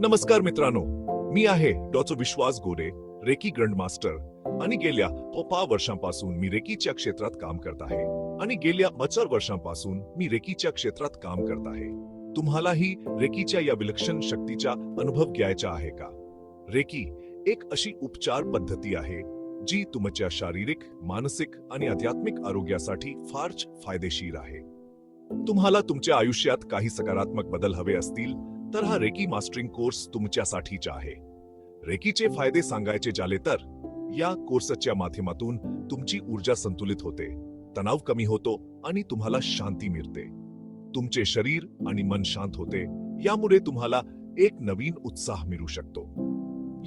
नमस्कार मित्रांनो, मी आहे डॉक्टर विश्वास गोरे, रेकी ग्रँड मास्टर आणि गेल्या 5 वर्षांपासून मी रेकीच्या क्षेत्रात काम करत आहे आणि गेल्या 4 वर्षांपासून मी रेकीच्या क्षेत्रात काम करत आहे. तुम्हालाही रेकीच्या या विलक्षण शक्तीचा अनुभव घ्यायचा आहे का? रेकी एक अशी उपचार पद्धती आहे जी तुमच्या शारीरिक, मानसिक आणि आध्यात्मिक आरोग्यासाठी फारच फायदेशीर आहे. तुम्हाला तुमच्या आयुष्यात काही सकारात्मक बदल हवे असतील तर हा रेकी मास्टरिंग कोर्स तुमच्यासाठीचा आहे. रेकीचे फायदे सांगायचे झाले तर या कोर्सच्या माध्यमातून तुमची ऊर्जा संतुलित होते, तणाव कमी होतो आणि तुम्हाला शांती मिळते. तुमचे शरीर आणि मन शांत होते, यामुळे तुम्हाला एक नवीन उत्साह मिळू शकतो.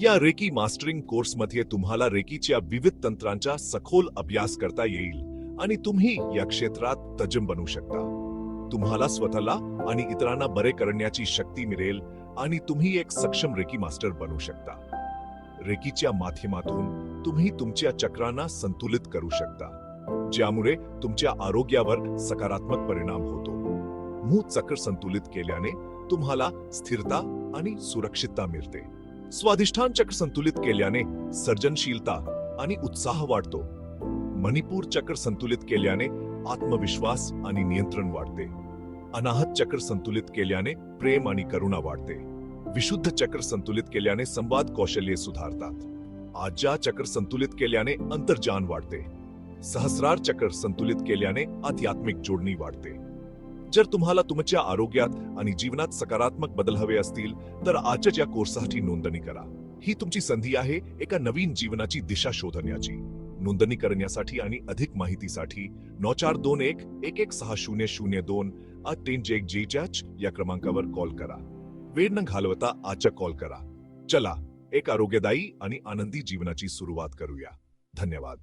या रेकी मास्टरिंग कोर्समध्ये तुम्हाला रेकीच्या विविध तंत्रांचा सखोल अभ्यास करता येईल आणि तुम्ही या क्षेत्रात तज्ञ बनू शकता. तुम्हाला स्वतःला आणि इतरांना बरे करण्याची शक्ती मिळेल आणि तुम्ही एक सक्षम रेकी मास्टर बनू शकता. रेकीच्या माध्यमातून तुम्ही तुमच्या चक्रांना संतुलित करू शकता, ज्यामुळे तुमच्या आरोग्यावर सकारात्मक परिणाम होतो. मूळ चक्र संतुलित केल्याने तुम्हाला स्थिरता आणि सुरक्षितता मिळते. स्वाधिष्ठान चक्र संतुलित केल्याने सर्जनशीलता आणि उत्साह वाढतो. मणिपूर चक्र संतुलित केल्याने आत्मविश्वास आणि नियंत्रण वाढते. अनाहत चक्र संतुलित केल्याने प्रेम आणि करुणा वाढते. विशुद्ध चक्र संतुलित केल्याने संवाद कौशल्ये सुधारतात. आज्ञा चक्र संतुलित केल्याने अंतर्ज्ञान वाढते. सहस्रार चक्र संतुलित केल्याने आध्यात्मिक जोडणी वाढते. जर तुम्हाला तुमच्या आरोग्यात आणि जीवनात सकारात्मक बदल हवे असतील तर आजच्या या कोर्ससाठी नोंदणी करा. ही तुमची संधी आहे एका नवीन जीवनाची दिशा शोधण्याची. नोंदणी करण्यासाठी आणि अधिक माहितीसाठी 9421116002 या क्रमांकावर कॉल करा. वेळ न घालवता आजच्या कॉल करा. चला एक आरोग्यदायी आणि आनंदी जीवनाची सुरुवात करूया. धन्यवाद.